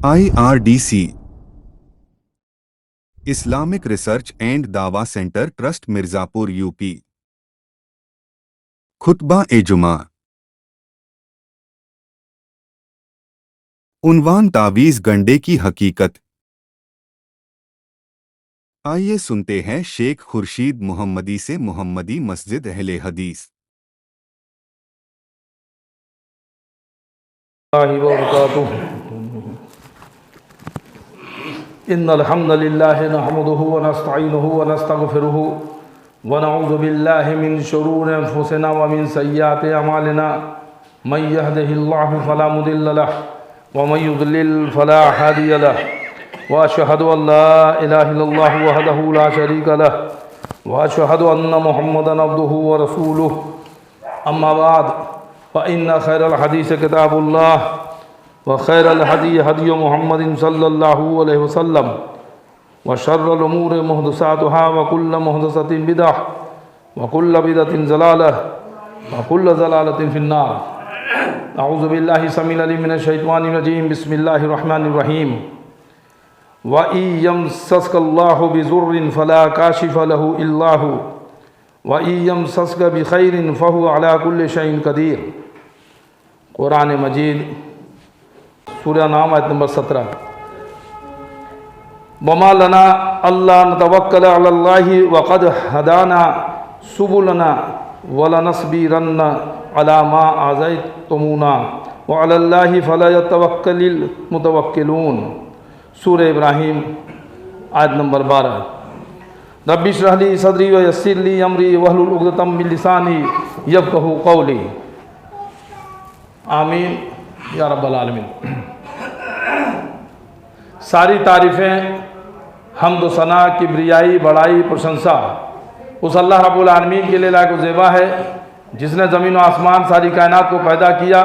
IRDC Islamic research and दावा centre trust Mirzapur UP. खुतबा ए जुमा। उन्वान तावीज़ गंडे की हकीकत। आइए सुनते हैं शेख खुर्शीद मोहम्मदी से मोहम्मदी मस्जिद अहले हदीस। इन्नल हम्दुलिल्लाहि नहमदुहु व नस्तईनुहु व नस्तगफिरुहु व नऊज़ु बिल्लाहि मिन शुरूरि अंफुसिना व मिन सय्यिआति अमालिना मन यहदिहिल्लाहु फला मुदिल्ल लहु व मन युद्लिल फला हादिय लहु व अशहदु अन ला इलाहा इल्लल्लाहु वहदहु ला शरीका लहु व अशहदु अन्न मुहम्मदन अब्दुहु व रसूलुहु अम्मा बाद फ़इन्न खैरल हदीस किताबुल्लाह व खैरल हदी हदी मुहम्मदिन सल्लल्लाहु अलैहि वसल्लम व शर्रल उमूर मुहदसातुहा व कुल्ल मुहदसतिन बिदअह व कुल्ल बिदअतिन ज़लालह व कुल्ल ज़लालतिन फिन्नार। अऊज़ु बिल्लाहि समील अलीम मिनश शैतानिर रजीम। बिस्मिल्लाहिर रहमानिर रहीम। व इयमसस्कल्लाहु बिज़ुर्रिन फला काशिफ़ लहु इल्ला हु व इयमसस्क बिखैरिन फहुव अला कुल्लि शैइन क़दीर। कुरान मजीद सूरह नाम आयत नंबर 17। वमा लना अल्ला नतवक्कल अलल्लाहि वक़द हदाना सुबुलना वलनस्बिरन्न अला मा आज़ैतुमूना व अलल्लाहि फलयतवक्कलिल मुतवक्किलून। सूरह इब्राहीम आयत नंबर 12। रब्बि इश्रह ली सदरी व यस्सिर ली अमरी वहलुल उक़दतम मिन लिसानी यफ़क़हू क़ौली। आमीन या रब्बल आलमीन। सारी तारीफ़ें, हम्द व सना, किब्रियाई, बड़ाई, प्रशंसा उस अल्लाह रब्बुल आलमीन के लिए लायक ज़ेबा है जिसने ज़मीन व आसमान सारी कायनात को पैदा किया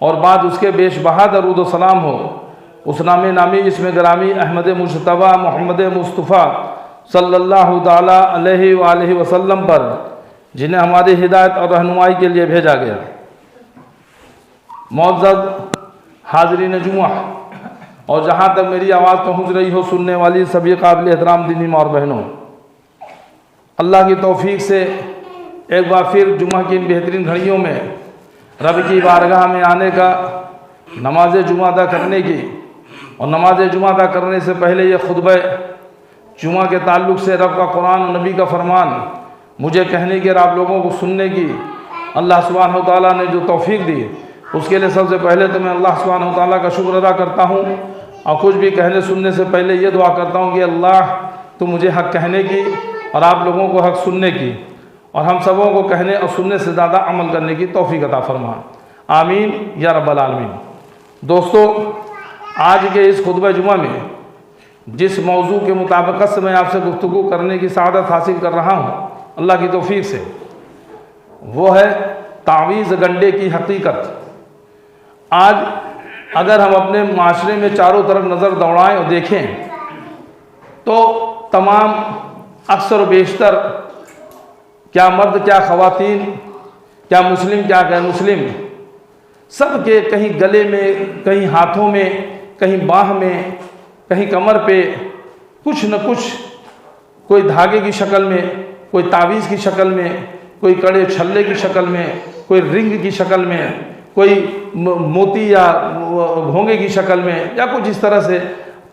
और बाद उसके बेशबहा दरूद व सलाम हो उस नामी इसमें ग्रामी अहमद मुश्तबा मोहम्मद मुस्तफ़ा सल्लल्लाहु ताला अलैहि व आलिहि वसल्लम पर, जिन्हें हमारी हिदायत और रहनुमाई के लिए भेजा गया। मौजूद हाज़रीन जुमा और जहाँ तक मेरी आवाज़ पहुँच रही हो सुनने वाली सभी काबिल एहतराम दीनी माँ और बहनों, अल्लाह की तौफीक से एक बार फिर जुमा की इन बेहतरीन घड़ियों में रब की बारगाह में आने का, नमाज जुमा अदा करने की और नमाज जुमा अदा करने से पहले ये खुतबा जुमा के ताल्लुक़ से रब का कुरान और नबी का फरमान मुझे कहने की और आप लोगों को सुनने की अल्लाह सुब्हानहू व तआला ने जो तौफीक दी, उसके लिए सबसे पहले तो मैं अल्लाह सुब्हानहू व तआला का शुक्र अदा करता हूँ और कुछ भी कहने सुनने से पहले ये दुआ करता हूँ कि अल्लाह तो मुझे हक़ कहने की और आप लोगों को हक़ सुनने की और हम सबों को कहने और सुनने से ज़्यादा अमल करने की तौफीक अता फरमा। आमीन या रब्बल आलमीन। दोस्तों, आज के इस खुतबा जुमा में जिस मौजू के मुताबिक़त से मैं आपसे गुफ्तगू करने की सआदत हासिल कर रहा हूँ अल्लाह की तौफीक से, वो है तावीज़ गंडे की हकीकत। आज अगर हम अपने माशरे में चारों तरफ नज़र दौड़ाएं और देखें तो तमाम अक्सर व बेशतर, क्या मर्द क्या ख़वातीन, क्या मुस्लिम क्या गैर मुस्लिम, सब के कहीं गले में, कहीं हाथों में, कहीं बाह में, कहीं कमर पे कुछ न कुछ, कोई धागे की शक्ल में, कोई तावीज़ की शक्ल में, कोई कड़े छल्ले की शक्ल में, कोई रिंग की शक्ल में, कोई मोती या घोंगे की शक्ल में या कुछ इस तरह से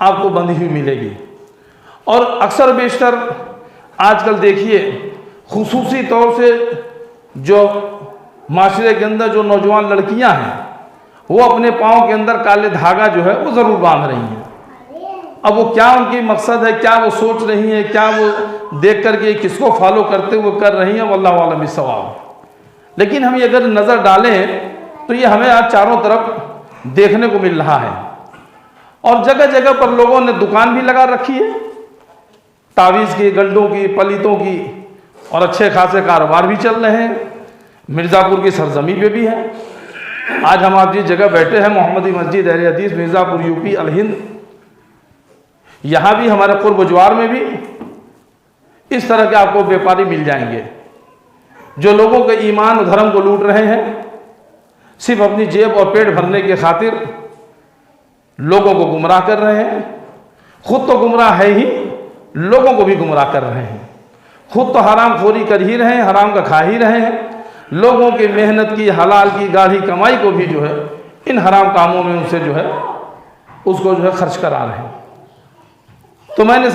आपको बंधी हुई मिलेगी। और अक्सर बेशतर आजकल देखिए खुसूसी तौर से जो माशरे के अंदर जो नौजवान लड़कियां हैं वो अपने पाँव के अंदर काले धागा जो है वो ज़रूर बांध रही हैं। अब वो क्या उनकी मकसद है, क्या वो सोच रही हैं, क्या वो देख करके किसको फॉलो करते हुए कर रही हैं, वल्लाहु आलम बिस्सवाब। लेकिन हम ये अगर नज़र डालें तो ये हमें आज चारों तरफ देखने को मिल रहा है और जगह जगह पर लोगों ने दुकान भी लगा रखी है तावीज़ की, गंडों की, पलीतों की, और अच्छे खासे कारोबार भी चल रहे हैं। मिर्ज़ापुर की सरजमी पे भी है। आज हम आप जिस जगह बैठे हैं मोहम्मदी मस्जिद अहले हदीस मिर्ज़ापुर यूपी अल हिंद, यहाँ भी हमारे कुर्ब जवार में भी इस तरह के आपको व्यापारी मिल जाएंगे जो लोगों के ईमान और धर्म को लूट रहे हैं सिर्फ अपनी जेब और पेट भरने के खातिर। लोगों को गुमराह कर रहे हैं, खुद तो गुमराह है ही, लोगों को भी गुमराह कर रहे हैं। खुद तो हराम खोरी कर ही रहे हैं, हराम का खा ही रहे हैं, लोगों की मेहनत की, हलाल की गाढ़ी कमाई को भी जो है इन हराम कामों में उनसे जो है उसको जो है खर्च करा रहे हैं। तो मैंने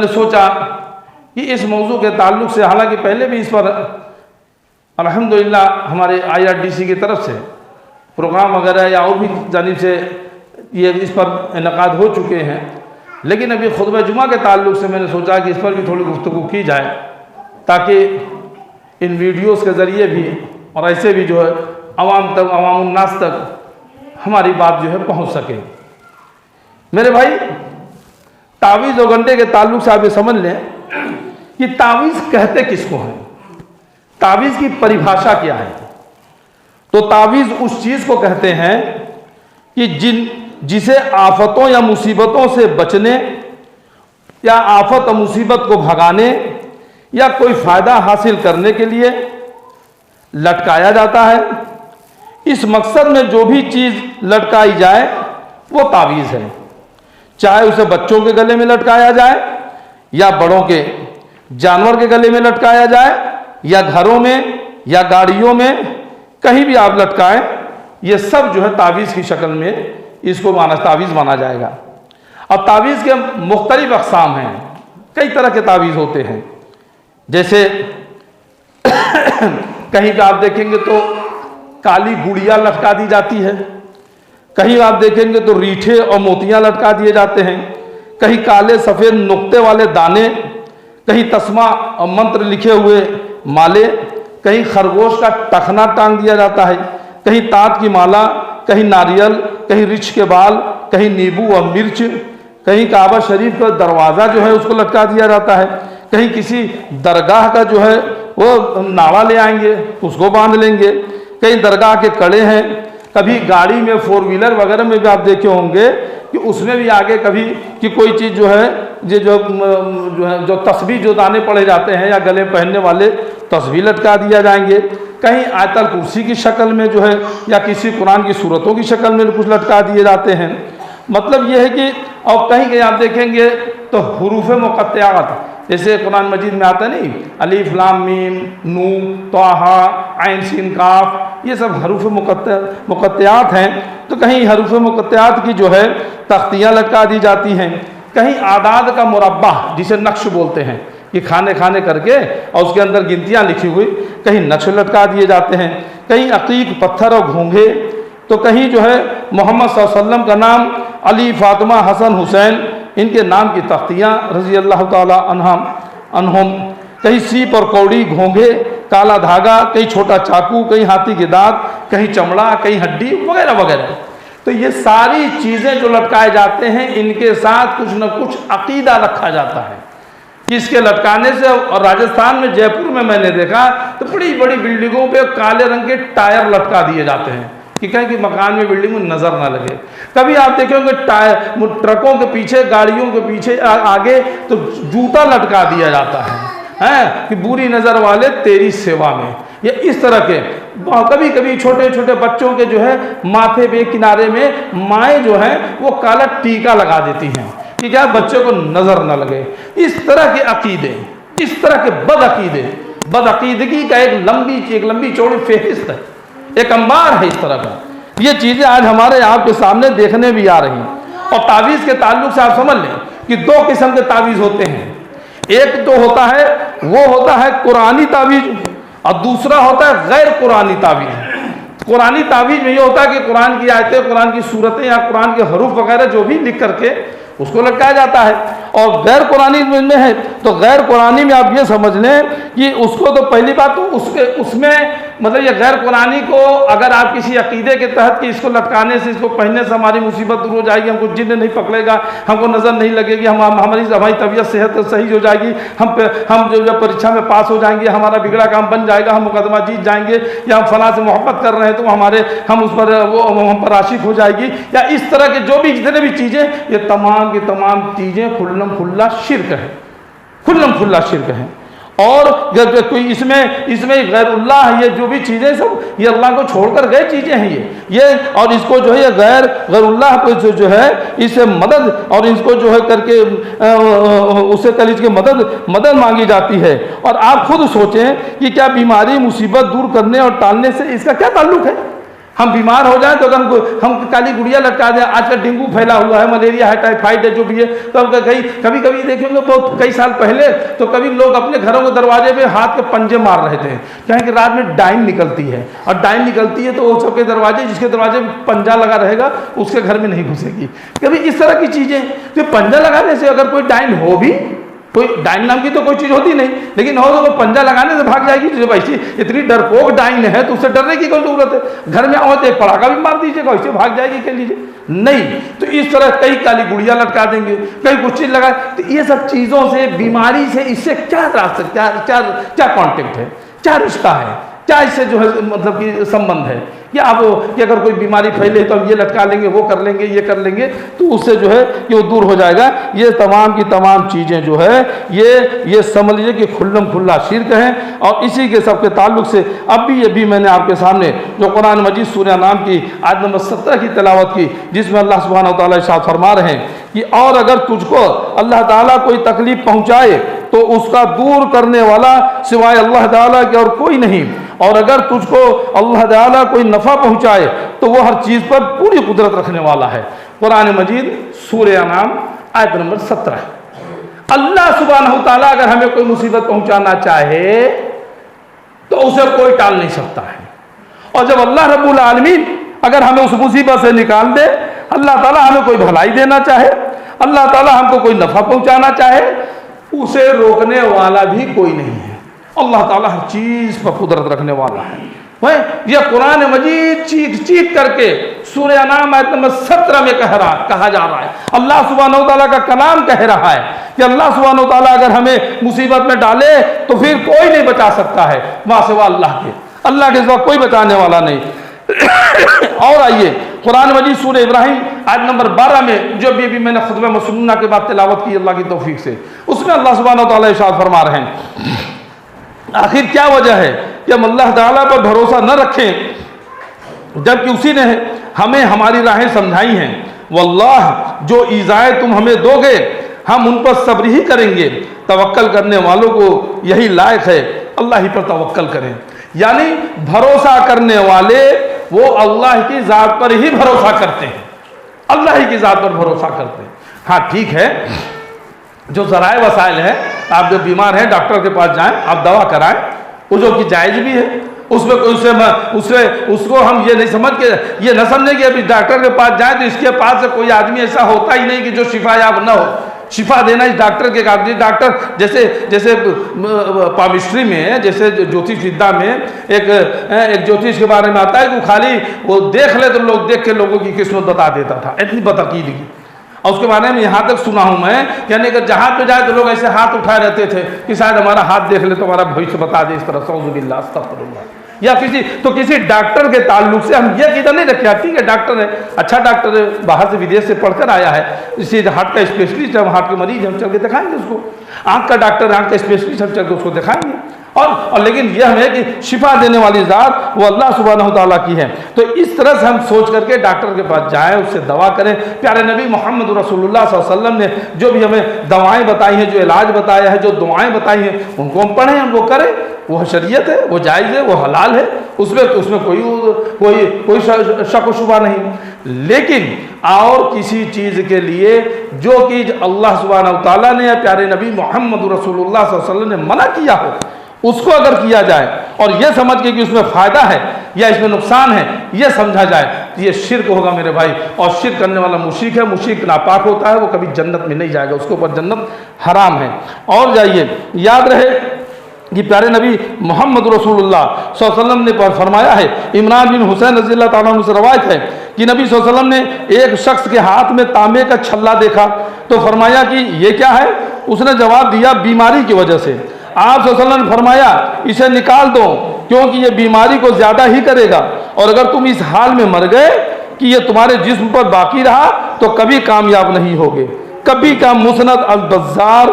सोचा कि इस मौजू के ताल्लुक से, हालांकि पहले भी इस पर अल्हम्दुलिल्लाह हमारे IRDC की तरफ से प्रोग्राम वगैरह या और भी जानिब से ये इस पर इनकाद हो चुके हैं, लेकिन अभी खुतबा जुमा के ताल्लुक से मैंने सोचा कि इस पर भी थोड़ी गुफ्तगू की जाए, ताकि इन वीडियोस के ज़रिए भी और ऐसे भी जो है अवाम तक, अवामुन्नास तक हमारी बात जो है पहुँच सके। मेरे भाई, तावीज़ और गंडे के ताल्लुक से आप ये समझ लें कि तावीज़ कहते किसको हैं, तावीज़ की परिभाषा क्या है। तो तावीज़ उस चीज़ को कहते हैं कि जिसे आफतों या मुसीबतों से बचने या आफत और मुसीबत को भगाने या कोई फ़ायदा हासिल करने के लिए लटकाया जाता है। इस मकसद में जो भी चीज़ लटकाई जाए वो तावीज़ है, चाहे उसे बच्चों के गले में लटकाया जाए या बड़ों के, जानवर के गले में लटकाया जाए या घरों में या गाड़ियों में, कहीं भी आप लटकाएं, ये सब जो है तावीज़ की शक्ल में इसको तावीज़ माना जाएगा। अब तावीज़ के मुख्तलिफ अक़साम हैं, कई तरह के तावीज़ होते हैं। जैसे कहीं पे आप देखेंगे तो काली गुड़िया लटका दी जाती है, कहीं आप देखेंगे तो रीठे और मोतियां लटका दिए जाते हैं, कहीं काले सफ़ेद नुक्ते वाले दाने, कहीं तस्मा और मंत्र लिखे हुए माले, कहीं खरगोश का टखना टांग दिया जाता है, कहीं तात की माला, कहीं नारियल, कहीं रिछ के बाल, कहीं नींबू और मिर्च, कहीं काबा शरीफ का दरवाज़ा जो है उसको लटका दिया जाता है, कहीं किसी दरगाह का जो है वो नाड़ा ले आएंगे उसको बांध लेंगे, कहीं दरगाह के कड़े हैं, कभी गाड़ी में 4 व्हीलर वगैरह में भी आप देखे होंगे कि उसमें भी आगे कभी कि कोई चीज़ जो है जो तस्बीह जो दाने पड़े जाते हैं या गले पहनने वाले तस्बीह लटका दिया जाएंगे, कहीं आयतल कुर्सी की शक्ल में जो है या किसी कुरान की सूरतों की शक्ल में कुछ लटका दिए जाते हैं। मतलब ये है कि और कहीं कहीं आप देखेंगे तो हुरूफ मुक़त्तआत, जैसे कुरान मजीद में आता नहीं, अलिफ लाम मीम नून तहा ऐन सीन काफ, ये सब हरूफ मुक़त्तआत हैं। तो कहीं हरूफ मुक़त्तआत की जो है तख्तियाँ लटका दी जाती हैं, कहीं आदाद का मुरब्बा जिसे नक्श बोलते हैं कि खाने खाने करके और उसके अंदर गिनतियाँ लिखी हुई, कहीं नक्श लटका दिए जाते हैं, कहीं अकीक पत्थर और घोंघे, तो कहीं जो है मोहम्मद सल्लल्लाहु अलैहि वसल्लम का नाम, अली फातिमा हसन हुसैन इनके नाम की तख्तियाँ रज़ी अल्लाह ताला अन्हुम, कहीं सीप और कौड़ी, घोंघे, काला धागा, कहीं छोटा चाकू, कहीं हाथी के दांत, कहीं चमड़ा, कहीं हड्डी वगैरह वगैरह। तो ये सारी चीज़ें जो लटकाए जाते हैं इनके साथ कुछ न कुछ अकीदा रखा जाता है कि इसके लटकाने से। और राजस्थान में जयपुर में मैंने देखा तो बड़ी बड़ी बिल्डिंगों पे काले रंग के टायर लटका दिए जाते हैं कि कहीं कि मकान में बिल्डिंग में नज़र ना लगे। कभी आप देखेंगे टायर ट्रकों के पीछे, गाड़ियों के पीछे आगे तो जूता लटका दिया जाता है कि बुरी नज़र वाले तेरी सेवा में। ये इस तरह के कभी कभी छोटे छोटे बच्चों के जो है माथे पे किनारे में माएँ जो हैं वो काला टीका लगा देती हैं कि क्या बच्चे को नज़र ना लगे। इस तरह के अकीदे, इस तरह के बदअकीदगी का एक लंबी चौड़ी फेहरिस्त है, एक अंबार है इस तरह का। ये चीज़ें आज हमारे आपके सामने देखने भी आ रही हैं। और तावीज़ के ताल्लुक से आप समझ लें कि 2 किस्म के तावीज़ होते हैं। एक तो होता है कुरानी तावीज़ और दूसरा होता है गैर कुरानी तावीज़। कुरानी तावीज़ में ये होता है कि कुरान की आयतें, कुरान की सूरतें या कुरान के हरूफ वगैरह जो भी लिख करके उसको लटकाया जाता है। और गैर कुरानी में है तो गैर कुरानी में आप ये समझ लें कि उसको तो पहली बात तो उसमें मतलब ये गैर कुरानी को अगर आप किसी अकीदे के तहत कि इसको लटकाने से, इसको पहनने से हमारी मुसीबत दूर हो जाएगी, हमको जिन्न नहीं पकड़ेगा, हमको नज़र नहीं लगेगी, हमारी तबीयत सेहत सही हो जाएगी, हम जो परीक्षा में पास हो जाएंगे, हमारा बिगड़ा काम बन जाएगा, हम मुकदमा जीत जाएंगे, या हम फलां से मोहब्बत कर रहे हैं तो हम उस पर हम पर आशिक हो जाएगी, या इस तरह के जो भी जितने भी चीज़ें, ये तमाम की तमाम चीज़ें खुल्लम खुल्ला शिर्क है, खुल्लम खुल्ला शिर्क है। और कोई इसमें गैरुल्लाह, ये जो भी चीज़ें सब ये अल्लाह को छोड़कर गए चीज़ें हैं ये और इसको जो है ये गैरुल्लाह को जो है इससे मदद और इसको जो है करके उससे कल इसकी मदद मांगी जाती है। और आप खुद सोचें कि क्या बीमारी मुसीबत दूर करने और टालने से इसका क्या ताल्लुक है। हम बीमार हो जाएं तो अगर हम काली गुड़िया लटका दें, आजकल डेंगू फैला हुआ है, मलेरिया है, टाइफाइड है, जो भी है, तो हम कभी कभी देखेंगे बहुत कई साल पहले तो कभी लोग अपने घरों के दरवाजे पे हाथ के पंजे मार रहे थे, क्या कि रात में डाइन निकलती है और डाइन निकलती है तो वो सबके दरवाजे, जिसके दरवाजे में पंजा लगा रहेगा उसके घर में नहीं घुसेगी। कभी इस तरह की चीज़ें, तो पंजा लगाने से अगर कोई डाइन हो भी, कोई डाइन नाम की तो कोई चीज़ होती नहीं, लेकिन हो तो वो पंजा लगाने से भाग जाएगी। तो भाई इतनी डरपोक डाइन है तो उससे डरने की कोई जरूरत है। घर में आओ तो एक पड़ाका भी मार दीजिएगा, इससे भाग जाएगी, कह लीजिए नहीं। तो इस तरह कई काली गुड़िया लटका देंगे, कई कुछ चीज़ लगा, तो ये सब चीज़ों से, बीमारी से इससे क्या रास्ता, क्या कॉन्टेक्ट है, क्या रिश्ता है, क्या इससे जो है मतलब कि संबंध है। या आप कि अगर कोई बीमारी फैले तो हम ये लटका लेंगे, वो कर लेंगे, ये कर लेंगे तो उससे जो है कि वो दूर हो जाएगा। ये तमाम की तमाम चीज़ें जो है ये समझ लीजिए कि खुल्लम खुल्ला शिर्क हैं। और इसी के सबके ताल्लुक से अब भी मैंने आपके सामने जो कुरान मजीद सूरह नाम की आयत नंबर 17 की तिलावत की, जिसमें अल्लाह सुब्हानहू व तआला इरशाद फरमा रहे हैं कि और अगर तुझको अल्लाह ताला कोई तकलीफ पहुँचाए तो उसका दूर करने वाला सिवाय अल्लाह ताला के और कोई नहीं, और अगर तुझको अल्लाह ताला कोई नफ़ा पहुँचाए तो वो हर चीज़ पर पूरी कुदरत रखने वाला है। कुरान मजीद सूरह अनाम आयत नंबर 17। अल्लाह सुब्हानहू ताला अगर हमें कोई मुसीबत पहुँचाना चाहे तो उसे कोई टाल नहीं सकता है। और जब अल्लाह रब्बुल आलमीन अगर हमें उस मुसीबत से निकाल दे, अल्लाह ताला हमें कोई भलाई देना चाहे, अल्लाह ताला हमको कोई नफ़ा पहुँचाना चाहे, उसे रोकने वाला भी कोई नहीं है। अल्लाह ताला हर चीज़ पर कुदरत रखने वाला है। वह यह कुरान मजीद चीख करके सूरह अनाम आयत नंबर 17 में कहा जा रहा है। अल्लाह सुब्हानहू व तआला का कलाम कह रहा है कि अल्लाह सुब्हानहू व तआला अगर हमें मुसीबत में डाले तो फिर कोई नहीं बचा सकता है वहाँ सिवा अल्लाह के सिवा कोई बचाने वाला नहीं। और आइए कुरान मजीद सूरह इब्राहिम आयत नंबर 12 में जो भी मैंने खुतबा मसनूना के बाद तिलावत की अल्लाह की तौफीक से, उसमें अल्लाह सुब्हानहू व तआला इरशाद फरमा रहे हैं, आखिर क्या वजह है कि हम अल्लाह ताला पर भरोसा न रखें जबकि उसी ने हमें हमारी राहें समझाई हैं। वल्लाह जो ईज़ाएं तुम हमें दोगे हम उन पर सब्र ही करेंगे, तवक्कल करने वालों को यही लायक है, अल्लाह ही पर तवक्कल करें। यानी भरोसा करने वाले वो अल्लाह की ज़ात पर ही भरोसा करते हैं, अल्लाह ही की ज़ात पर भरोसा करते हैं। हाँ ठीक है, जो ज़राए वसाइल हैं, आप जब बीमार हैं डॉक्टर के पास जाएं, आप दवा कराएं, वो जो कि जायज़ भी है, उसमें उसको हम ये नहीं समझ के ये न समझें कि अभी डॉक्टर के पास जाएं तो इसके पास से कोई आदमी ऐसा होता ही नहीं कि जो शिफा याब न हो। शिफा देना इस डॉक्टर के काम। डॉक्टर जैसे पामिस्ट्री में, जैसे ज्योतिष विद्या में एक ज्योतिष के बारे में आता है कि वो खाली वो देख ले तो लोग देख के लोगों की किस्मत बता देता था, इतनी बताकीद की। और उसके बारे में यहाँ तक सुना हूँ मैं, यानी अगर जहाज पे जाए तो लोग ऐसे हाथ उठाए रहते थे कि शायद हमारा हाथ देख ले तो हमारा भविष्य बता दे, इस तरह सऊज़ुबिल्लाह अस्तग़फिरुल्लाह। या किसी डॉक्टर के ताल्लुक से हम ये किधर नहीं रखे, ठीक है डॉक्टर है, अच्छा डॉक्टर है, बाहर से विदेश से पढ़कर आया है, इसी हार्ट का स्पेशलिस्ट है, हम हार्ट के मरीज हम चल के दिखाएंगे उसको। आँख का डॉक्टर, आँख का स्पेशलिस्ट हम चल के उसको दिखाएंगे। और लेकिन यह है कि शिफा देने वाली ज़ात वो अल्लाह सुब्हानहू व तआला की है। तो इस तरह से हम सोच करके डॉक्टर के पास जाएं, उससे दवा करें। प्यारे नबी मोहम्मद रसूलुल्लाह सल्लल्लाहु अलैहि वसल्लम ने जो भी हमें दवाएं बताई हैं, जो इलाज बताया है, जो दुआएं बताई हैं, उनको हम पढ़ें, उनको करें। वो शरीयत है, वो जायज़ है, वो हलाल है, उसमें कोई शक व शुबा नहीं। लेकिन और किसी चीज़ के लिए जो कि अल्लाह सुब्हानहू व तआला ने या प्यारे नबी मोहम्मद रसूलुल्लाह सल्लल्लाहु अलैहि वसल्लम ने मना किया हो, उसको अगर किया जाए और यह समझ के कि उसमें फ़ायदा है या इसमें नुकसान है, यह समझा जाए तो ये शिर्क होगा मेरे भाई। और शिर्क करने वाला मुशरिक है, मुशरिक नापाक होता है, वो कभी जन्नत में नहीं जाएगा, उसके ऊपर जन्नत हराम है। और जाइए, याद रहे कि प्यारे नबी मोहम्मद रसूलुल्लाह सल्लल्लाहु अलैहि वसल्लम ने फरमाया है, इमरान बिन हुसैन रज़ियल्लाहु ताला अन्हु से रवायत है कि नबी सल्लल्लाहु अलैहि वसल्लम ने एक शख्स के हाथ में तांबे का छल्ला देखा तो फरमाया कि ये क्या है। उसने जवाब दिया, बीमारी की वजह से। आप सल्लल्लाहु अलैहि वसल्लम ने फरमाया, इसे निकाल दो क्योंकि ये बीमारी को ज़्यादा ही करेगा, और अगर तुम इस हाल में मर गए कि ये तुम्हारे जिस्म पर बाकी रहा तो कभी कामयाब नहीं होगे। कभी का मुस्नद अल बज़्ज़ार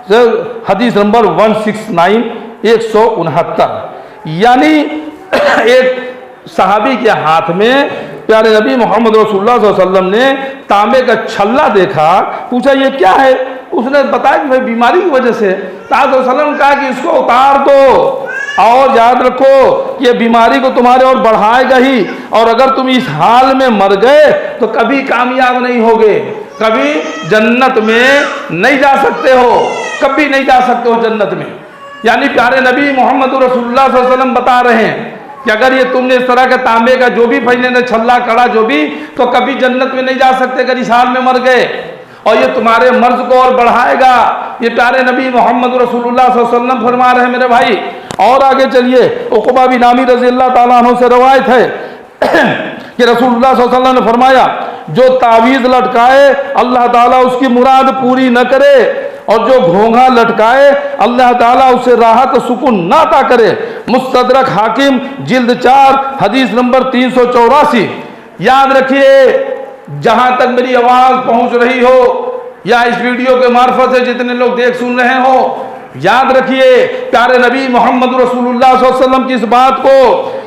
हदीस नंबर 169 169। यानी एक सहाबी के हाथ में प्यारे नबी मोहम्मद रसूलुल्लाह सल्लल्लाहु अलैहि वसल्लम ने तांबे का छल्ला देखा, पूछा ये क्या है? उसने बताया कि मैं बीमारी की वजह से। तो वसल्लम ने कहा कि इसको उतार दो और याद रखो ये बीमारी को तुम्हारे और बढ़ाएगा ही, और अगर तुम इस हाल में मर गए तो कभी कामयाब नहीं होगे, कभी जन्नत में नहीं जा सकते हो, कभी नहीं जा सकते हो जन्नत में। यानी प्यारे नबी मोहम्मद रसूलुल्लाह सल्लल्लाहु अलैहि वसल्लम बता रहे हैं कि अगर ये तुमने इस तरह के तांबे का जो भी पहने छल्ला कड़ा जो भी, तो कभी जन्नत में नहीं जा सकते अगर इस हाल में मर गए, और ये तुम्हारे मर्ज को और बढ़ाएगा। ये प्यारे नबी मोहम्मद रसूलुल्लाह सल्लल्लाहु अलैहि वसल्लम फरमा रहे हैं मेरे भाई। और आगे चलिए, उक़बा बिन आमिर रज़ियल्लाहु ताला अन्हु से रवायत है कि रसूलुल्लाह सल्लल्लाहु अलैहि वसल्लम ने फरमाया, जो तावीज़ लटकाए अल्लाह ताला उसकी मुराद पूरी न करे, और जो घोंघा लटकाए अल्लाह ताला उसे राहत सुकून ना अता करे। मुस्तदरक हाकिम जिल्द 4 हदीस नंबर 384। याद रखिए, जहां तक मेरी आवाज पहुंच रही हो या इस वीडियो के मार्फत से जितने लोग देख सुन रहे हो, याद रखिए प्यारे नबी मोहम्मद रसूलुल्लाह सल्लल्लाहु अलैहि वसल्लम की इस बात को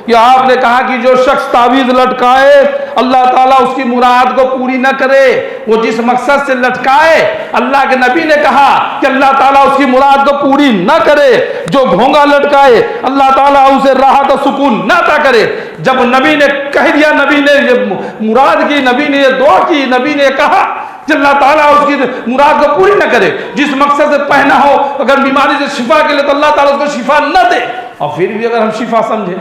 कि आपने कहा कि जो शख्स तावीज़ लटकाए अल्लाह ताला उसकी मुराद को पूरी न करे। वो जिस मकसद से लटकाए, अल्लाह के नबी ने कहा कि अल्लाह ताला उसकी मुराद को पूरी न करे। जो घोंघा लटकाए अल्लाह ताला उसे राहत और सुकून न अता करे। जब नबी ने कह दिया, नबी ने ये मुराद की, नबी ने ये दुआ की, नबी ने कहा कि अल्लाह ताला उसकी मुराद को पूरी न करे, जिस मकसद से पहना हो, अगर बीमारी से शिफा के लिए तो अल्लाह ताला उसको शिफा न दे। और फिर भी अगर हम शिफा समझें,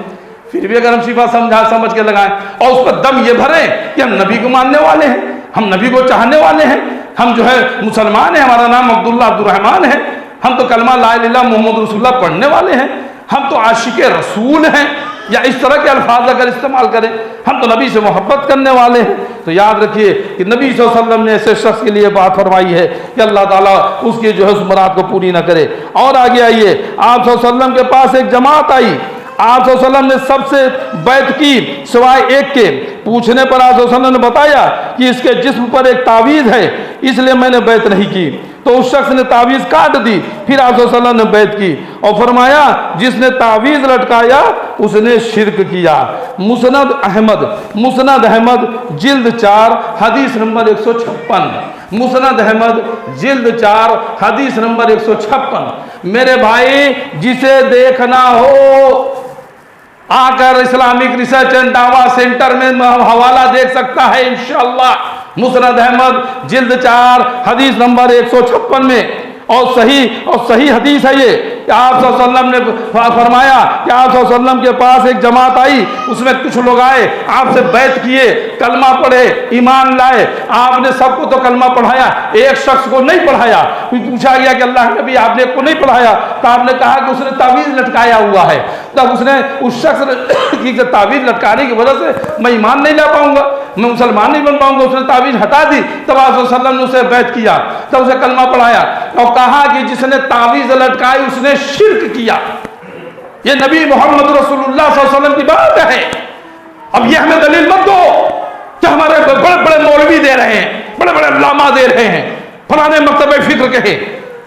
फिर भी अगर हम शिफा समझ के लगाएं और उस पर दम ये भरें कि हम नबी को मानने वाले हैं, हम नबी को चाहने वाले हैं, हम जो है मुसलमान हैं, हमारा नाम अब्दुल्ला अब्दुर्रहमान है, हम तो कलमा ला इलाहा इल्लल्लाह मुहम्मद रसूलुल्लाह पढ़ने वाले हैं, हम तो आशिक़े रसूल हैं, या इस तरह के अल्फाज अगर इस्तेमाल करें, हम तो नबी से मोहब्बत करने वाले हैं। तो याद रखिए कि नबी सल्लल्लाहु अलैहि वसल्लम ने ऐसे शख्स के लिए बात फरमाई है कि अल्लाह ताला उसकी जो है उस मुराद को पूरी ना करे। और आगे आइए, आप सल्लल्लाहु अलैहि वसल्लम के पास एक जमात आई, आप सल्लल्लाहु अलैहि वसल्लम ने सबसे बैत की सिवाय एक के। पूछने पर आप सल्लल्लाहु अलैहि वसल्लम ने बताया कि इसके जिस्म पर एक तावीज़ है, इसलिए मैंने बैत नहीं की। तो उस शख्स ने तावीज़ काट दी। फिर आप सल्लल्लाहु अलैहि वसल्लम ने बैत की और फरमाया, जिसने तावीज़ लटकाया उसने शिरक किया। मुस्नद अहमद जिल्द 4 हदीस नंबर 156। मुस्नद अहमद जिल्द 4 हदीस नंबर 156। मेरे भाई, जिसे देखना हो आकर इस्लामिक रिसर्च एंड दावा सेंटर में हवाला देख सकता है इंशाअल्लाह। मुस्नद अहमद जिल्द 4 हदीस नंबर 156 में, और सही हदीस है ये। आप सल्लल्लाहु अलैहि वसल्लम ने फरमाया कि आप सल्लल्लाहु अलैहि वसल्लम के पास एक जमात आई, उसमें कुछ लोग आए, आपसे बैत किए, कलमा पढ़े, ईमान लाए। आपने सबको तो कलमा पढ़ाया, एक शख्स को नहीं पढ़ाया। पूछा गया कि अल्लाह के नबी आपने को नहीं पढ़ाया, तो आपने कहा कि उसने तावीज़ लटकाया हुआ है। तब उसने उस शख्स की तावीज़ लटकाने की वजह से मैं ईमान नहीं ला पाऊंगा, मैं मुसलमान नहीं बन पाऊंगा, उसने तावीज़ हटा दी। तब आप सल्लल्लाहु अलैहि वसल्लम ने उसे बैत किया, तब उसे कलमा पढ़ाया और कहा कि जिसने तावीज़ लटकाई उसने शिर्क किया। ये नबी मोहम्मद रसूलुल्लाह सल्लल्लाहु अलैहि वसल्लम की बात है। अब ये हमें दलील मत दो कि हमारे बड़े बड़े मौलवी दे रहे हैं, बड़े बड़े अल्लामा दे रहे हैं, फलाने मकतबे फिक्र के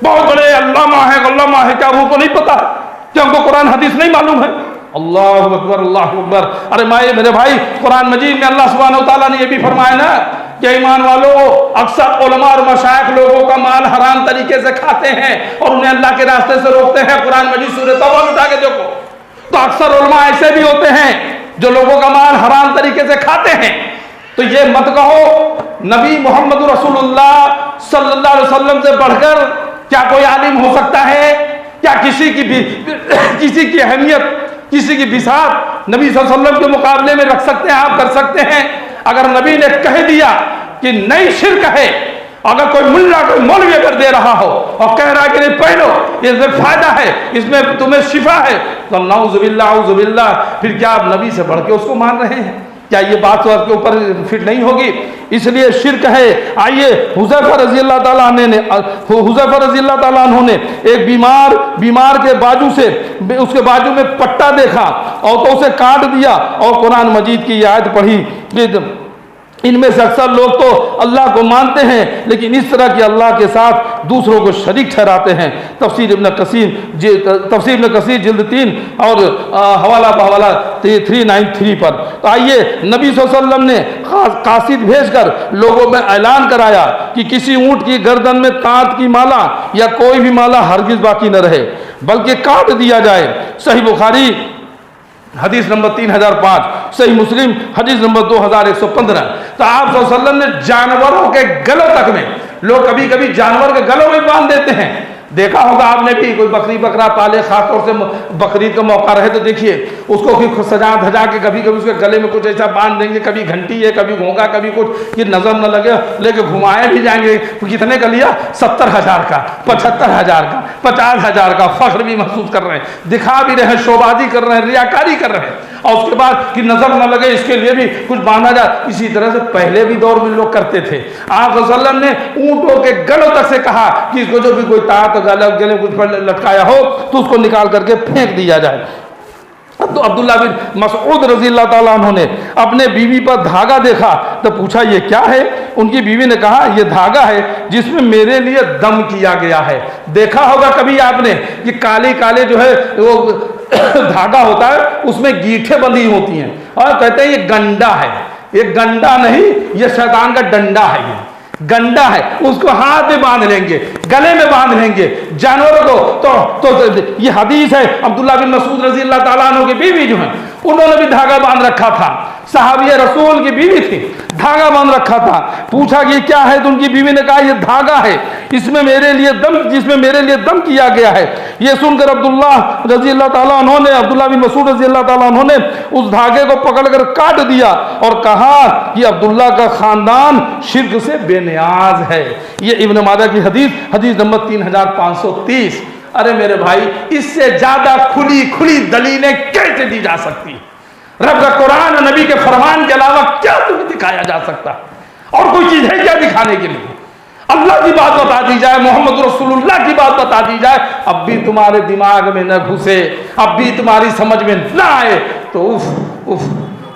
बहुत बड़े अल्लामा है, क्या उनको नहीं पता कि हमको कुरान हदीस नहीं मालूम है? अल्लाहु अकबर, अल्लाहु अकबर। अरे मेरे भाई, कुरान मजीद में अल्लाह सुब्हानहू व तआला ने यह भी फरमाया ना कि ईमान वालों, अक्सर उलमा और मशाइख लोगों का माल हराम तरीके से खाते हैं और उन्हें अल्लाह के रास्ते से रोकते हैं। कुरान मजीद सूरह तौबा में उठा के देखो तो अक्सर उलमा ऐसे भी होते हैं जो लोगों का माल हराम तरीके से खाते हैं। तो ये मत कहो नबी मोहम्मद रसूलुल्लाह सल्लल्लाहु अलैहि वसल्लम से बढ़कर क्या कोई आलिम हो सकता है? क्या किसी की अहमियत, किसी की बिसात नबी सल्लल्लाहु अलैहि वसल्लम के मुकाबले में रख सकते हैं? आप कर सकते हैं? अगर नबी ने कह दिया कि नहीं शिर्क है, अगर कोई मुल्ला कोई मौलवी अगर दे रहा हो और कह रहा है कि नहीं पहनो, इसमें फायदा है, इसमें तुम्हें शिफा है, तो नाउज़ुबिल्लाह, फिर क्या आप नबी से बढ़ के उसको मान रहे हैं? क्या ये बात तो आपके ऊपर फिट नहीं होगी? इसलिए शिर्क है। आइए, हुज़ैफा रज़ियल्लाहु ताला अन्हु ने एक बीमार के बाजू से, उसके बाजू में पट्टा देखा और तो उसे काट दिया और कुरान मजीद की आयत पढ़ी इनमें से अक्सर लोग तो अल्लाह को मानते हैं लेकिन इस तरह के अल्लाह के साथ दूसरों को शरीक ठहराते हैं। तफसीर इब्न कसीर जिल्द 3 और हवाला बहवाला 393 पर। तो आइए, नबी सल्लल्लाहु अलैहि वसल्लम ने कासिद भेजकर लोगों में ऐलान कराया कि किसी ऊँट की गर्दन में तांत की माला या कोई भी माला हरगिज बाकी न रहे बल्कि काट दिया जाए। सही बुखारी हदीस नंबर 3005, सही मुस्लिम हदीस नंबर 2115। तो आप सल्लल्लाहु अलैहि वसल्लम ने जानवरों के गलों तक में, लोग कभी कभी जानवर के गलों में बांध देते हैं। देखा होगा आपने भी, कोई बकरी बकरा पाले, खासतौर से बकरीद का मौका रहे तो देखिए उसको फिर सजा धजा के कभी कभी उसके गले में कुछ ऐसा बांध देंगे, कभी घंटी है, कभी घोंगा, कभी कुछ, कि नजर न लगे, लेके घुमाए भी जाएंगे। कितने का लिया? 70,000 का, 75,000 का, 50,000 का। फख्र भी महसूस कर रहे हैं, दिखा भी रहे हैं, शोबाजी कर रहे हैं, रियाकारी कर रहे हैं, और उसके बाद कि नजर न लगे इसके लिए भी कुछ बांधा जाए। इसी तरह से पहले भी दौर में लोग करते थे। आप वसल्लम ने ऊंटों के गलों तक से कहा कि इसको जो भी कोई तार गले कुछ पर लटकाया हो तो उसको निकाल करके फेंक दिया जाए। तो अब्दुल्ला बिन मसऊद रज़ी अल्लाह ताला अन्हु ने अपने बीवी पर धागा देखा तो पूछा ये क्या है? उनकी बीवी ने कहा ये धागा है जिसमें मेरे लिए दम किया गया है। देखा होगा कभी आपने कि काले काले जो है वो धागा होता है, उसमें गीठे बंधी होती हैं और कहते हैं ये गंडा है। ये गंडा नहीं, ये शैतान का डंडा है। ये गंडा है, उसको हाथ में बांध लेंगे, गले में बांध लेंगे जानवरों को। तो ये हदीस है। अब्दुल्ला बिन मसूद रज़ी अल्लाह ताला अन्हु की बीवी जो है उन्होंने भी धागा बांध रखा था। सहाबिया रसूल की बीवी थी, धागा बांध रखा था। पूछा कि क्या है? तो उनकी बीवी ने कहा ये धागा है, इसमें मेरे लिए जिसमें मेरे लिए दम किया गया है। ये सुनकर अब्दुल्ला रज़ी अल्लाह ताला अन्हु ने, अब्दुल्ला बिन मसूद रज़ी अल्लाह ताला अन्हु ने उस धागे को पकड़कर काट दिया और कहा कि अब्दुल्ला का खानदान शिर्क से बेनियाज है। ये इब्न माजा की हदीस नंबर 3530। अरे मेरे भाई, इससे ज्यादा खुली खुली दलीलें कैसे दी जा सकती? रब का कुरान और नबी के फरमान के अलावा क्या तुम्हें दिखाया जा सकता? और कोई चीज है क्या दिखाने के लिए? अल्लाह की बात बता दी जाए, मोहम्मद रसूलुल्लाह की बात बता दी जाए, अब भी तुम्हारे दिमाग में न घुसे, अब भी तुम्हारी समझ में न आए तो उफ उफ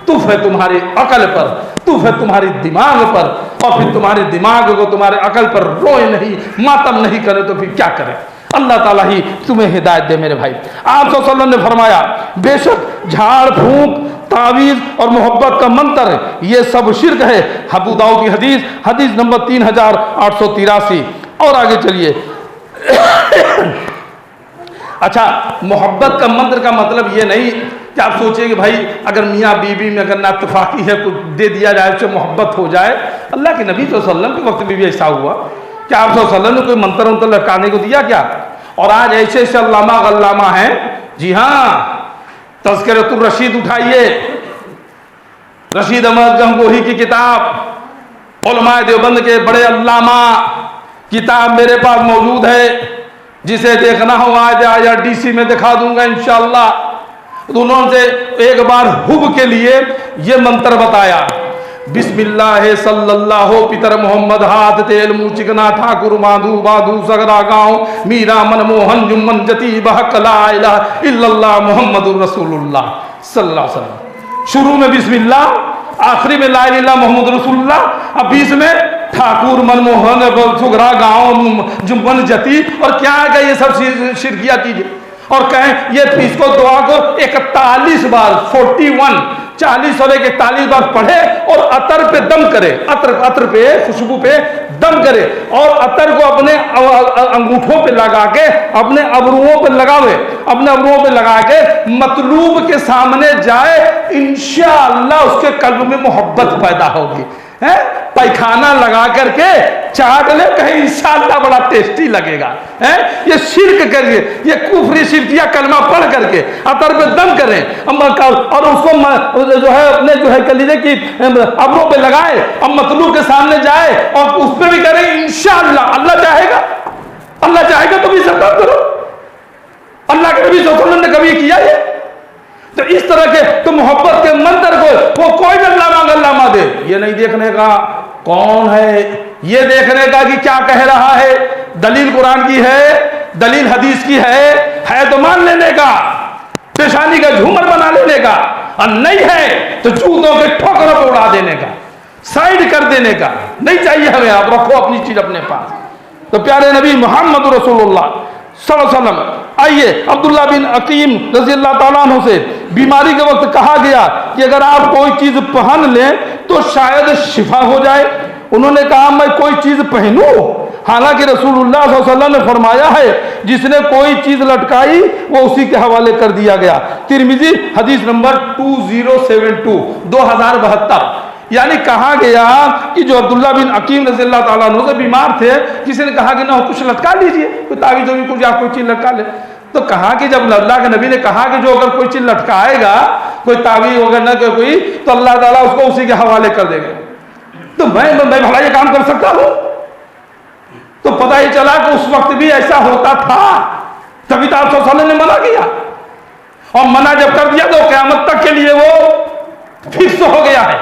तुफ है तुम्हारी अकल पर, तुफ है तुम्हारी दिमाग पर। और फिर तुम्हारे दिमाग को तुम्हारे अकल पर रोए नहीं, मातम नहीं करे तो फिर क्या करे? अल्लाह ताला ही तुम्हें हिदायत दे मेरे भाई। आप सल्लल्लाहु अलैहि वसल्लम ने फरमाया बेशक झाड़ फूंक, तावीज़ और मोहब्बत का मंत्र ये सब शिर्क है। अबू दाऊद की हदीस नंबर 3883। और आगे चलिए। अच्छा, मोहब्बत का मंत्र का मतलब ये नहीं कि आप सोचिए कि भाई अगर मियाँ बीवी में अगर नाइत्तेफाकी है कुछ दे दिया जाए उससे मोहब्बत हो जाए। अल्लाह के नबी सल्लल्लाहु अलैहि वसल्लम के वक्त में भी ऐसा हुआ। क्या आप सल्लल्लाहु अलैहि वसल्लम ने कोई मंत्र उंतर लटकाने को दिया क्या? और आज ऐसे ऐसे अल्लामा गल्लामा हैं। जी हाँ, तज़किरतुर रशीद उठाइए, रशीद अहमद गंगोही की किताब, उलमाए देवबंद के बड़े अल्लामा किताब मेरे पास मौजूद है। जिसे देखना हो आज IRDC में दिखा दूंगा इंशाअल्लाह। तो उन्होंने एक बार हुब के लिए ये मंत्र बताया, बिस्मिल्लाह सल्लल्लाहु पितर मोहम्मद हाथ तेल मुँह चिकना ठाकुर माधु बाधु सगरा गाँव मीरा मनमोहन जुम्मन जती बहक ला इलाहा इल्लल्लाह मुहम्मदुर रसूलुल्लाह सल्लल्लाहु अलैहि वसल्लम। शुरू में बिस्मिल्लाह, आखिरी में ला इलाहा इल्लल्लाह मुहम्मदुर रसूलुल्लाह, अब बीच में ठाकुर मनमोहन सुगरा गाँव जुम्मन जती। और क्या है ये सब शिरकिया चीजें? और कहें ये इसको दुआ को 41 बार 40 और 41 बार पढ़े और अतर पे दम करे, अतर पे खुशबू पे दम करे और अतर को अपने अंगूठों पे लगा के अपने अबरुओं पे लगावे, अपने अबरुओं पे लगा के मतलूब के सामने जाए, इंशाअल्लाह उसके कल्ब में मोहब्बत पैदा होगी। है पैखाना लगा करके चाट ले, कहीं इंशाअल्लाह बड़ा टेस्टी लगेगा। है ये शिर्क करिए, ये कुफरी शिरकिया कलमा पढ़ करके अतर पे दम करें और उसको जो है अपने जो है कह लीजिए कि अबरों पे लगाए और मतलूब के सामने जाए और उस पर भी करें इंशाअल्लाह। अल्लाह चाहेगा, अल्लाह चाहेगा तो भी सब काम करो। अल्लाह के नबी सल्लल्लाहु अलैहि वसल्लम ने कभी किया है? तो इस तरह के तो मोहब्बत के मंत्र को वो कोई गल्लामा दे, ये नहीं देखने का कौन है, ये देखने का कि क्या कह रहा है। दलील कुरान की है, दलील हदीस की है तो मान लेने का, पेशानी का झूमर बना लेने का, और नहीं है तो जूतों के ठोकरों पर उड़ा देने का। साइड कर देने का नहीं चाहिए हमें, आप रखो अपनी चीज अपने पास। तो प्यारे नबी मोहम्मद रसूलुल्लाह सल्लल्लाहु अलैहि वसल्लम, आइए अब्दुल्ला बिन अकीम रज़ी अल्लाह ताला अन्हु से बीमारी के वक्त कहा गया कि अगर आप कोई चीज पहन लें तो शायद शिफा हो जाए। उन्होंने कहा मैं कोई चीज पहनूं? हालांकि रसूलुल्लाह सल्लल्लाहु अलैहि वसल्लम ने फरमाया है जिसने कोई चीज लटकाई वो उसी के हवाले कर दिया गया। तिरमिजी हदीस नंबर 2072 2072। यानी कहा गया कि जो अब्दुल्ला बिन अकीम रज़ी अल्लाह ताला अन्हु से बीमार थे, किसी ने कहा कि ना कुछ लटका लीजिए, कोई तावीज़ होगी कुछ, या कोई चीज लटका ले। तो कहा कि जब अल्लाह के नबी ने कहा कि जो अगर कोई चीज लटकाएगा, कोई तावीज़ वगैरह न कोई, तो अल्लाह ताला उसको उसी के हवाले कर देगा। तो मैं भला ये काम कर सकता हूं? तो पता ही चला कि उस वक्त भी ऐसा होता था, तभी तो आप सल्लल्लाहु अलैहि वसल्लम ने मना किया। और मना जब कर दिया तो क़यामत तक के लिए वो फिक्स हो गया है,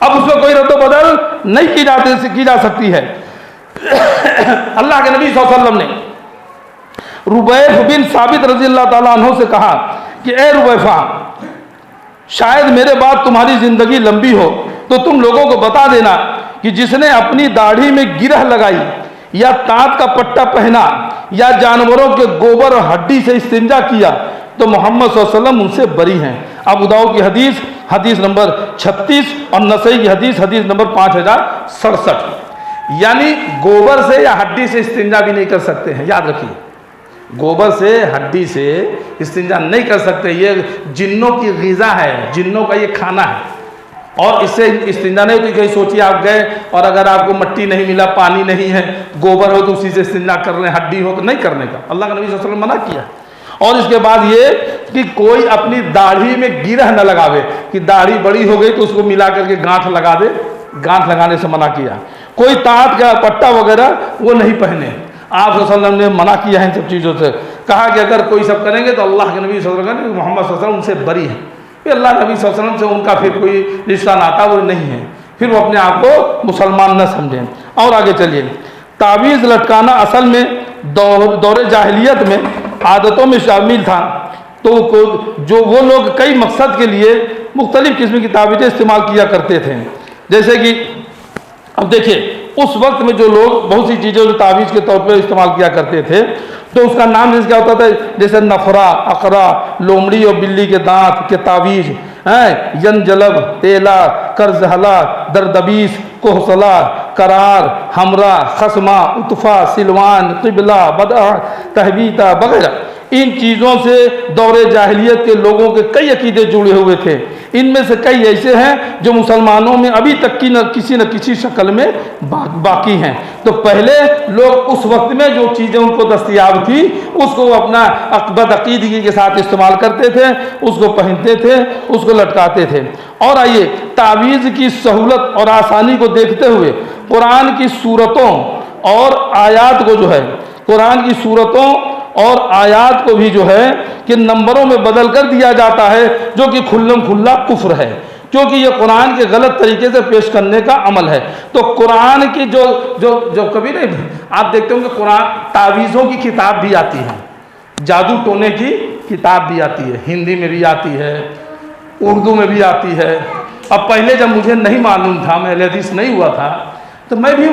अब उसमें कोई रद्द बदल नहीं की जा सकती है। अल्लाह के नबी सल्लल्लाहु अलैहि वसल्लम ने रुबैफ बिन साबित रज़ी अल्लाह ताला अन्हु से कहा कि ए रुबैफा, शायद मेरे बाद तुम्हारी जिंदगी लंबी हो तो तुम लोगों को बता देना कि जिसने अपनी दाढ़ी में गिरह लगाई या ताँत का पट्टा पहना या जानवरों के गोबर और हड्डी से इस्तिंजा किया तो मोहम्मद सल्लल्लाहु अलैहि वसल्लम उनसे बरी हैं। अबू दाऊद की हदीस हदीस नंबर 36 और नसई की हदीस हदीस नंबर 5067। यानी गोबर से या हड्डी से इस्तिंजा भी नहीं कर सकते हैं, याद रखिए, गोबर से हड्डी से इस्तिंजा नहीं कर सकते। ये जिन्नों की ग़िज़ा है, जिन्नों का ये खाना है, और इससे इस्तिंजा नहीं होती। कहीं सोचिए आप गए और अगर आपको मिट्टी नहीं मिला, पानी नहीं है, गोबर हो तो उसी से इस्तिंजा कर रहे हैं, हड्डी हो तो नहीं करने का अल्लाह के नबी सल्लल्लाहु अलैहि वसल्लम मना किया। और इसके बाद ये कि कोई अपनी दाढ़ी में गिरह न लगावे, कि दाढ़ी बड़ी हो गई तो उसको मिला करके गांठ लगा दे, गांठ लगाने से मना किया। कोई ताँत का पट्टा वगैरह वो नहीं पहने, आप सल्लल्लाहु अलैहि वसल्लम ने मना किया है इन सब चीज़ों से। कहा कि अगर कोई सब करेंगे तो अल्लाह के नबी सल्लल्लाहु अलैहि वसल्लम मोहम्मद सल्लल्लाहु अलैहि वसल्लम उनसे बरी है। फिर अल्लाह नबी सल्लल्लाहु अलैहि वसल्लम से उनका फिर कोई रिश्ता नाता वो नहीं है, फिर वो अपने आप को मुसलमान न समझें। और आगे चलिए, तावीज़ लटकाना असल में दौरे जाहिलियत में आदतों में शामिल था। तो जो वो लोग कई मकसद के लिए मुख्तलिफ़ किस्म की तावीज़ें इस्तेमाल किया करते थे। जैसे कि अब देखिए उस वक्त में जो लोग बहुत सी चीज़ें जो तावीज़ के तौर पर इस्तेमाल किया करते थे, तो उसका नाम जैसे क्या होता था, जैसे नफरा, अकरा, लोमड़ी और बिल्ली के दांत के तावीज़ हैं, यनजलब, तेला, करजहला, दरदबीस, कोहसला, करार, हमरा, खसमा, उतफा, सिलवान, क़िबला, बदा, तहबीता वगैरह। इन चीज़ों से दौरे जाहिलियत के लोगों के कई अकीदे जुड़े हुए थे। इनमें से कई ऐसे हैं जो मुसलमानों में अभी तक की न किसी शक्ल में बाकी हैं। तो पहले लोग उस वक्त में जो चीज़ें उनको दस्तयाब थी उसको वो अपना बदअक़ीदगी के साथ इस्तेमाल करते थे, उसको पहनते थे, उसको लटकाते थे। और आइए तावीज़ की सहूलत और आसानी को देखते हुए कुरान की सूरतों और आयात को जो है, कुरान की सूरतों और आयात को भी जो है कि नंबरों में बदल कर दिया जाता है, जो कि खुल्लम खुल्ला कुफ्र है, क्योंकि ये कुरान के गलत तरीके से पेश करने का अमल है। तो कुरान की जो जो जो कभी नहीं, आप देखते होंगे कुरान तावीज़ों की किताब भी आती है, जादू टोने की किताब भी आती है, हिंदी में भी आती है, उर्दू में भी आती है। अब पहले जब मुझे नहीं मालूम था, मैं अहले हदीस नहीं हुआ था, तो मैं भी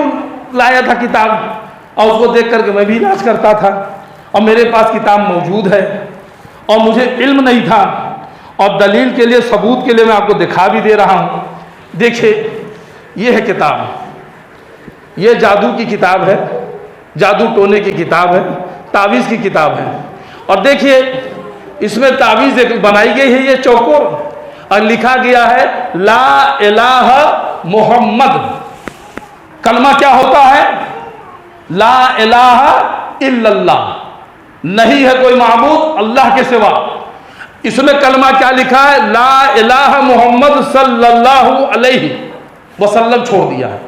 लाया था किताब और उसको देख करके मैं भी इलाज करता था। और मेरे पास किताब मौजूद है और मुझे इल्म नहीं था, और दलील के लिए, सबूत के लिए मैं आपको दिखा भी दे रहा हूँ। देखिए ये है किताब, ये जादू की किताब है, जादू टोने की किताब है, तावीज़ की किताब है। और देखिए इसमें तावीज़ एक बनाई गई है, ये चौकोर, और लिखा गया है ला इलाहा मोहम्मद। कलमा क्या होता है? ला इलाहा इल्लल्लाह, नहीं है कोई माबूद अल्लाह के सिवा। इसमें कलमा क्या लिखा है? ला इलाहा मोहम्मद सल्लल्लाहु अलैहि वसल्लम छोड़ दिया है।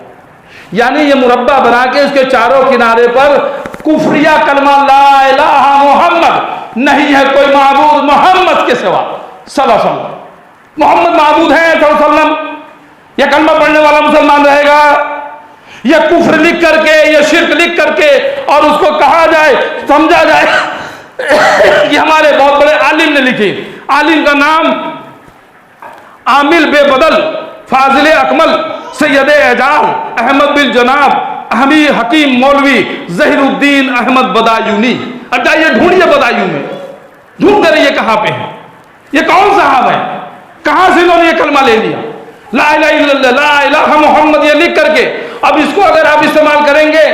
यानी ये मुरब्बा बना के उसके चारों किनारे पर कुफरिया कलमा ला इलाहा मोहम्मद, नहीं है कोई माबूद मोहम्मद के सिवा सल्लल्लाहु अलैहि वसल्लम। मोहम्मद माबूद है सल्लल्लाहु अलैहि वसल्लम, यह कलमा पढ़ने वाला मुसलमान रहेगा? यह कुफ्र लिख करके, यह शिर्क लिख करके और उसको कहा जाए, समझा जाए कि हमारे बहुत बड़े आलिम ने लिखी, आलिम का नाम आमिल बेबदल फाजिल अकमल सैयद एजाज अहमद बिन जनाब अहमी हकीम मौलवी जहीरुद्दीन अहमद बदायूनी। अब जाइए ढूंढिए बदायूं में, ढूंढते रहिए कहाँ पे है, ये कौन साहब है, कहाँ से इन्होंने ये कलमा ले लिया, ला इलाहा इल्लल्लाह ला इलाहा मुहम्मद, ये लिख करके। अब इसको अगर आप इस्तेमाल करेंगे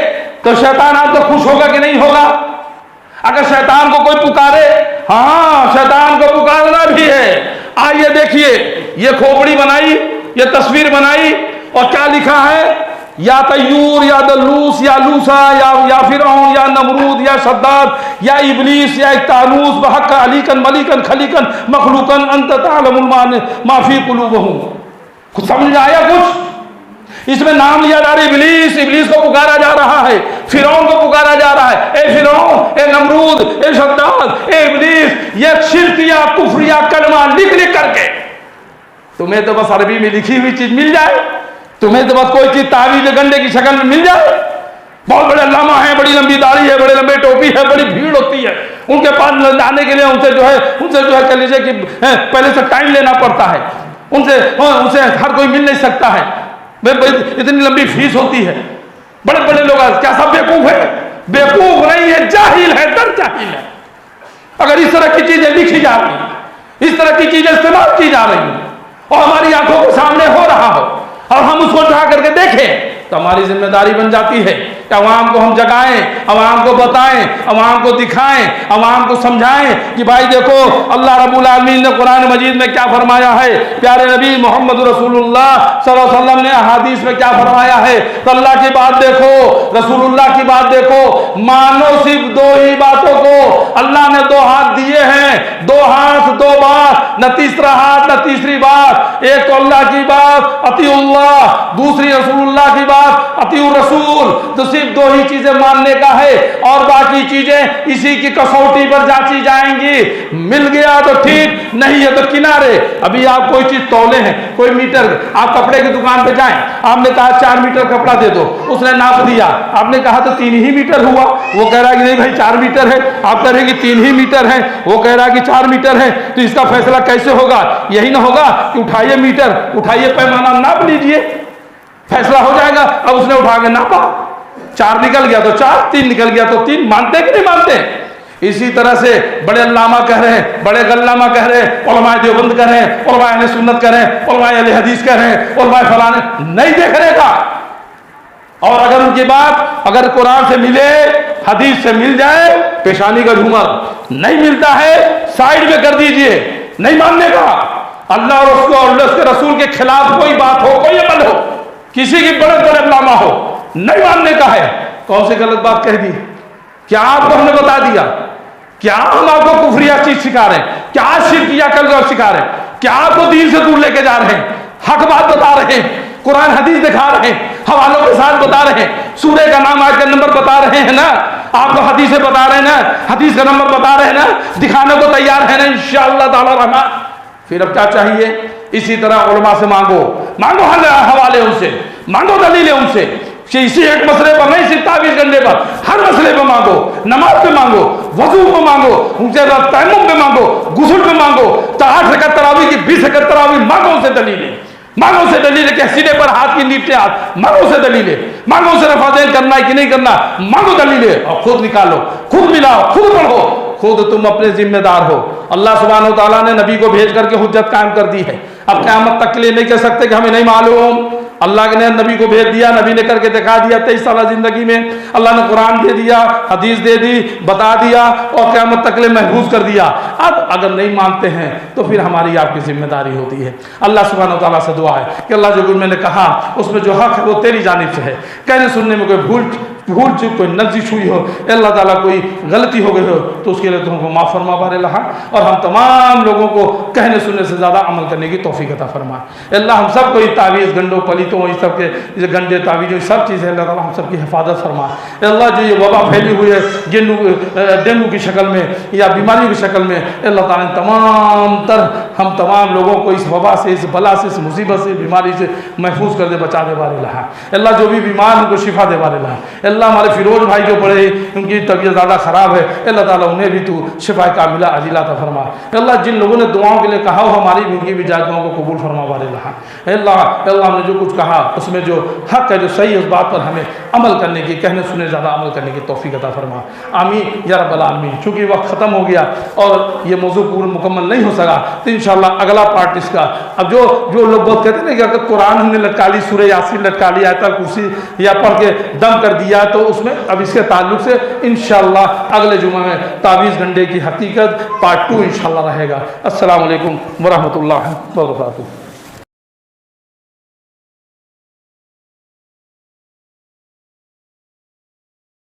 तो शैतान आप तो खुश होगा कि नहीं होगा? अगर शैतान को कोई पुकारे, हाँ शैतान को पुकारना भी है। आइए देखिए, ये खोपड़ी बनाई, ये तस्वीर बनाई और क्या लिखा है, या तय्यूर या दल्लूस या लूसा या फिरौन या नमरूद या शद्दाद या इबलीस या तानूस बहक अलीकन मलिकन खलीकन मखलूकन अंत तालमुल माफी कुलूबहुम। कुछ समझ में आया? कुछ इसमें नाम लिया जा रहा है इबलीस, इबलीस को पुकारा जा रहा है, फिरौन को पुकारा जा रहा है, ए फिरौन, ए नमरूद, ए शद्दाद, ए इबलीस। ये शिर्क या कुफ्र या कलमा लिख लिख करके। तुम्हें तो बस अरबी में लिखी हुई चीज मिल जाए, तुम्हें तो बस कोई चीज तावीज़ गंडे की शक्ल में मिल जाए। बहुत बड़े अल्लामा हैं, बड़ी लंबी दाढ़ी है, बड़े लंबे टोपी है, बड़ी भीड़ होती है उनके पास जाने के लिए। उनसे जो है कह लीजिए कि पहले से टाइम लेना पड़ता है, उनसे हर कोई मिल नहीं सकता है, इतनी लंबी फीस होती है। बड़े बड़े लोग क्या सब बेवकूफ है? बेवकूफ नहीं है, जाहिल है, दर जाहिल है। अगर इस तरह की चीजें लिखी जा रही, इस तरह की चीजें इस्तेमाल की जा रही और हमारी आंखों के सामने हो रहा हो और हम उसको उठा करके देखें, तो हमारी जिम्मेदारी बन जाती है कि अवाम को हम जगाएं, अवाम को बताएं, अवाम को दिखाएं, अवाम को समझाएं कि भाई देखो अल्लाह रब्बुल आलमीन ने कुरान मजीद में क्या फरमाया है, प्यारे नबी मोहम्मद रसूलुल्लाह सल्लल्लाहु अलैहि वसल्लम ने अहादीस में क्या फरमाया है। तो अल्लाह की बात देखो, रसूलुल्लाह की बात देखो, मानो सिर्फ दो ही बातों को। अल्लाह ने दो हाथ दिए हैं, दो हाथ दो बात, न तीसरा हाथ न तीसरी बात। एक तो अल्लाह की बात अतीउल्लाह, दूसरी रसूलुल्लाह की बात अतीउर रसूल। तो सिर्फ दो ही चीजें मानने का है और बाकी चीजें इसी की कसौटी पर जांची जाएंगी। मिल गया तो ठीक, नहीं है तो किनारे। अभी आप कोई चीज तौले हैं, कोई मीटर, आप कपड़े की दुकान पे जाएं, आपने कहा 4 मीटर कपड़ा दे दो, उसने नाप दिया, आपने कहा तो 3 ही मीटर हुआ, वो कह रहा है कि नहीं भाई 4 मीटर है, आप कह रहे हैं कि 3 ही मीटर है, वो कह रहा है कि 4 मीटर है। तो इसका फैसला कैसे होगा? यही ना होगा कि उठाइए मीटर, उठाइए पैमाना, नाप लीजिए, फैसला हो जाएगा। अब उसने उठा के नापा, 4 निकल गया तो 4, 3 निकल गया तो 3। मानते कि नहीं मानते? इसी तरह से बड़े अल्लामा कह रहे हैं, बड़े गल्लामा कह रहे हैं, उलमाए देवबंद कह रहे हैं, उलमाए अहले सुन्नत कह रहे हैं, उलमाए अहले हदीस कह रहे हैं, उलमाए फलाने, नहीं देखने का। और अगर उनकी बात अगर कुरान से मिले, हदीस से मिल जाए, पेशानी का झूमर नहीं मिलता है, साइड में कर दीजिए, नहीं मानने का। अल्लाह और उसके रसूल के खिलाफ कोई बात हो, कोई अमल हो, किसी की बड़े बड़े अल्लामा हो, नहीं मानने का है। कौन सी गलत बात कह दी? क्या आपको हमने बता दिया? क्या हम आपको कुफरिया चीज सिखा रहे हैं? क्या शिरकिया कलमा सिखा रहे हैं? क्या आपको दीन से दूर लेके जा रहे हैं? हक बात बता रहे हैं, कुरान हदीस दिखा रहे हैं, हवालों के साथ बता रहे हैं, सूरे का नाम, आयत का नंबर बता रहे हैं ना, आपको हदीस से बता रहे हैं ना, हदीस का नंबर बता रहे हैं ना, दिखाने को तैयार है ना इंशाअल्लाह ताला रहमान। फिर अब क्या चाहिए? इसी तरह उलमा से मांगो, मांगो हवाले उनसे, मांगो दलीलें उनसे। इसी एक मसले पर नहीं, सिर्फ तावीज़ गंडे पर, हर मसले पर मांगो, नमाज पे मांगो, वजू पे मांगो, उनसे तयम्मुम पे मांगो, गुस्ल पे मांगो, 8 रकात तरावी की 20 रकात तरावी मांगो उनसे दलीलें, मांगो से दलीलें कि सीने पर हाथ की नीचे हाथ, मांगो से दलीलें, मांगो से रफादैन करना है कि नहीं करना, मांगो दलीलें और खुद निकालो, खुद मिलाओ, खुद पढ़ो, खुद तुम अपने जिम्मेदार हो। अल्लाह सुब्हानहू तआला ने नबी को भेज करके हुज्जत कायम कर दी है। अब क़यामत तक के लिए नहीं कह सकते कि हमें नहीं मालूम। अल्लाह ने नबी को भेज दिया, नबी ने करके दिखा दिया। 23 साल जिंदगी में अल्लाह ने कुरान दे दिया, हदीस दे दी, बता दिया और क़यामत तक के लिए महफूज कर दिया। अब अगर नहीं मानते हैं तो फिर हमारी आपकी जिम्मेदारी होती है। अल्लाह सुब्हानहू तआला से दुआ है कि अल्लाह जो कुछ मैंने कहा उसमें जो हक है वो तेरी जानिब से है। कहने सुनने में कोई भूल चूक, कोई नज़िश हुई हो, अल्लाह ताला कोई गलती हो गई हो तो उसके लिए तुमको माफ़ फरमा बारे लहा, और हम तमाम लोगों को कहने सुनने से ज़्यादा अमल करने की तौफीक अता फरमा। अल्लाह हम सब को तावीज़ गंडों पलीतों इस सब के गंडे तावीज़ों सब चीज़ें अल्लाह ताला हम सब की हिफाजत फरमा। अल्लाह जो ये वबा फैली हुई है डेंगू की शक्ल में या बीमारियों की शक्ल में, अल्लाह ताला ने हम तमाम लोगों को इस वबा से, इस बला से, इस मुसीबत से, बीमारी से महफूज कर दे, बचा दे बारे लहा। अल्लाह जो भी बीमार उनको शिफा दे बारे लहा। अल्लाह हमारे फिरोज भाई जो पड़े उनकी तबीयत ज़्यादा ख़राब है, अल्लाह ताला उन्हें भी तू शिफा कामिला अजीला अता फरमा। अल्लाह जिन लोगों ने दुआओं के के लिए कहा हो, हमारी भी उनकी भी जायज़ों को कबूल फरमा बार अल्लाह। अल्लाह हमने जो कुछ कहा उसमें जो हक़ है, जो सही है, उस बात पर हमें अमल करने की, कहने सुने ज़्यादा अमल करने की तौफीक अता फरमा। आमीन या रब्बल आलमीन। चूँकि वक्त ख़त्म हो गया और ये मौजू पूर्ण मुकम्मल नहीं हो सका, तो इंशाअल्लाह अगला पार्ट इसका। अब जो लोग बहुत कहते हैं ना कि अगर कुरान हमने लटका ली, सूरह यासीन लटका लिया, आयतुल कुर्सी या पढ़ के दम कर दिया, तो उसमें अब इसके ताल्लुक से इंशाअल्लाह अगले जुमा में तावीज़ गंडे की हकीकत पार्ट 2 इंशाअल्लाह रहेगा। अस्सलामु अलैकुम वरहमतुल्लाहि व बरकातुहू।